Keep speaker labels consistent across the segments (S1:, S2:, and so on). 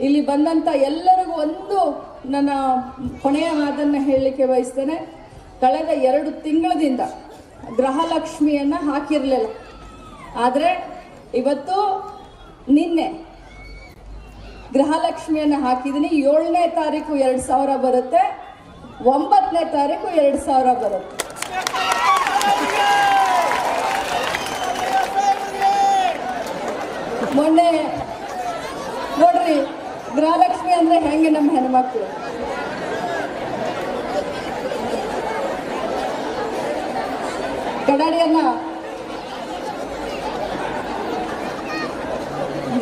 S1: ಇಲ್ಲಿ ಬಂದಂಥ ಎಲ್ಲರಿಗೂ ಒಂದು ನನ್ನ ಕೊನೆಯ ಮಾತನ್ನು ಹೇಳಲಿಕ್ಕೆ ಬಯಸ್ತೇನೆ. ಕಳೆದ 2 ತಿಂಗಳಿಂದ ಗೃಹಲಕ್ಷ್ಮಿಯನ್ನು ಹಾಕಿರಲಿಲ್ಲ. ಆದರೆ ಇವತ್ತು ನಿನ್ನೆ ಗೃಹಲಕ್ಷ್ಮಿಯನ್ನು ಹಾಕಿದ್ದೀನಿ. 7ನೇ ತಾರೀಕು 2000 ಬರುತ್ತೆ, 9ನೇ ತಾರೀಕು 2000 ಬರುತ್ತೆ. ಮೊನ್ನೆ ನೋಡ್ರಿ ಗೃಹಲಕ್ಷ್ಮಿ ಅಂದ್ರೆ ಹೆಂಗೆ ನಮ್ಮ ಹೆಣ್ಮಕ್ಳು. ಕಡಾಡಿಯನ್ನ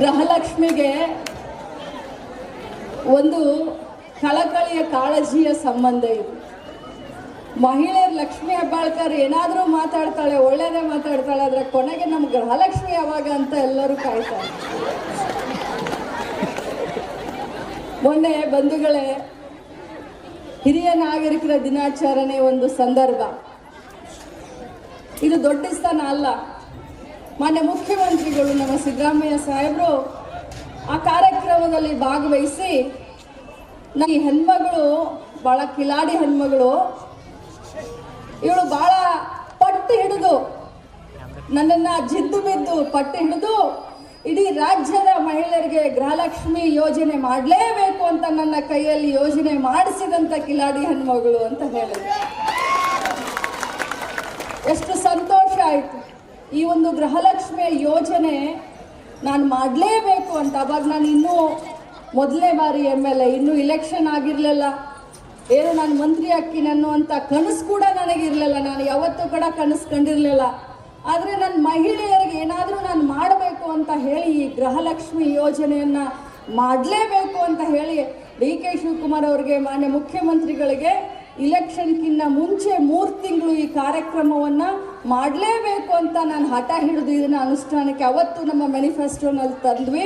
S1: ಗೃಹಲಕ್ಷ್ಮಿಗೆ ಒಂದು ಕಳಕಳಿಯ ಕಾಳಜಿಯ ಸಂಬಂಧ ಇದೆ. ಮಹಿಳೆಯರು ಲಕ್ಷ್ಮಿ ಹೆಬ್ಬಾಳ್ಕರ್ ಏನಾದರೂ ಮಾತಾಡ್ತಾಳೆ, ಒಳ್ಳೇದೇ ಮಾತಾಡ್ತಾಳೆ, ಆದರೆ ಕೊನೆಗೆ ನಮ್ಮ ಗೃಹಲಕ್ಷ್ಮಿ ಯಾವಾಗ ಅಂತ ಎಲ್ಲರೂ ಕಾಯ್ತಾರೆ. ಮೊನ್ನೆ ಬಂಧುಗಳೇ, ಹಿರಿಯ ನಾಗರಿಕರ ದಿನಾಚರಣೆ ಒಂದು ಸಂದರ್ಭ. ಇದು ದೊಡ್ಡ ಸ್ಥಾನ ಅಲ್ಲ. ಮಾನ್ಯ ಮುಖ್ಯಮಂತ್ರಿಗಳು ನಮ್ಮ ಸಿದ್ದರಾಮಯ್ಯ ಸಾಹೇಬರು ಆ ಕಾರ್ಯಕ್ರಮದಲ್ಲಿ ಭಾಗವಹಿಸಿ, ಈ ಹೆಣ್ಮಗಳು ಭಾಳ ಕಿಲಾಡಿ ಹೆಣ್ಮಗಳು, ಇವಳು ಭಾಳ ಪಟ್ಟು ಹಿಡಿದು ನನ್ನನ್ನು ಜಿದ್ದು ಬಿದ್ದು ಪಟ್ಟು ಹಿಡಿದು ಇಡೀ ರಾಜ್ಯದ ಮಹಿಳೆಯರಿಗೆ ಗೃಹಲಕ್ಷ್ಮಿ ಯೋಜನೆ ಮಾಡಲೇಬೇಕು ಅಂತ ನನ್ನ ಕೈಯಲ್ಲಿ ಯೋಜನೆ ಮಾಡಿಸಿದಂಥ ಕಿಲಾಡಿ ಹೆಣ್ಮಗಳು ಅಂತ ಹೇಳಿದ್ರು. ಎಷ್ಟು ಸಂತೋಷ ಆಯಿತು. ಈ ಒಂದು ಗೃಹಲಕ್ಷ್ಮಿಯ ಯೋಜನೆ ನಾನು ಮಾಡಲೇಬೇಕು ಅಂತ. ಅವಾಗ ನಾನು ಇನ್ನೂ ಮೊದಲನೇ ಬಾರಿ MLA, ಇನ್ನೂ ಇಲೆಕ್ಷನ್ ಆಗಿರಲಿಲ್ಲ. ಏನು ನಾನು ಮಂತ್ರಿ ಆಗ್ತೀನಿ ಅನ್ನುವಂಥ ಕನಸು ಕೂಡ ನನಗಿರಲಿಲ್ಲ. ನಾನು ಯಾವತ್ತೂ ಕೂಡ ಕನಸು ಕಂಡಿರಲಿಲ್ಲ. ಆದರೆ ನನ್ನ ಮಹಿಳೆಯರಿಗೆ ಏನಾದರೂ ನಾನು ಮಾಡಬೇಕು ಅಂತ ಹೇಳಿ ಈ ಗೃಹಲಕ್ಷ್ಮಿ ಯೋಜನೆಯನ್ನು ಮಾಡಲೇಬೇಕು ಅಂತ ಹೇಳಿ DK ಶಿವಕುಮಾರ್ ಅವರಿಗೆ, ಮಾನ್ಯ ಮುಖ್ಯಮಂತ್ರಿಗಳಿಗೆ ಇಲೆಕ್ಷನ್ಗಿನ್ನ ಮುಂಚೆ 3 ತಿಂಗಳು ಈ ಕಾರ್ಯಕ್ರಮವನ್ನು ಮಾಡಲೇಬೇಕು ಅಂತ ನಾನು ಹಠ ಹಿಡಿದು ಇದನ್ನು ಅನುಷ್ಠಾನಕ್ಕೆ ಅವತ್ತು ನಮ್ಮ ಮ್ಯಾನಿಫೆಸ್ಟೋನಲ್ಲಿ ತಂದ್ವಿ.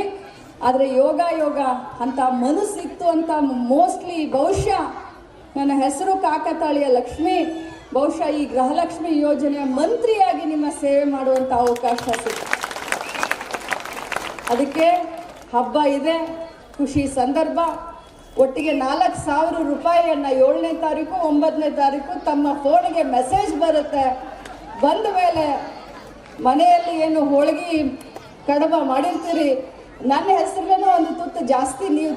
S1: ಆದರೆ ಯೋಗ ಅಂತ ಮನಸ್ಸಿತ್ತು ಅಂತ ಮೋಸ್ಟ್ಲಿ ಬಹುಶಃ ನನ್ನ ಹೆಸರು ಕಾಕತಾಳಿಯ ಲಕ್ಷ್ಮಿ, ಬಹುಶಃ ಈ ಗೃಹಲಕ್ಷ್ಮಿ ಯೋಜನೆಯ ಮಂತ್ರಿಯಾಗಿ ನಿಮ್ಮ ಸೇವೆ ಮಾಡುವಂಥ ಅವಕಾಶ ಸಿಕ್ತು. ಅದಕ್ಕೆ ಹಬ್ಬ ಇದೆ, ಖುಷಿ ಸಂದರ್ಭ. ಒಟ್ಟಿಗೆ 4,000 ರೂಪಾಯಿಯನ್ನು 7ನೇ ತಾರೀಕು 9ನೇ ತಾರೀಕು ತಮ್ಮ ಫೋನಿಗೆ ಮೆಸೇಜ್ ಬರುತ್ತೆ. ಬಂದ ಮೇಲೆ ಮನೆಯಲ್ಲಿ ಏನು ಹೋಳಿಗೆ ಕಡುಬ ಮಾಡಿರ್ತೀರಿ, ನನ್ನ ಹೆಸರಲ್ಲೂ ಒಂದು ತುತ್ತು ಜಾಸ್ತಿ ನೀವು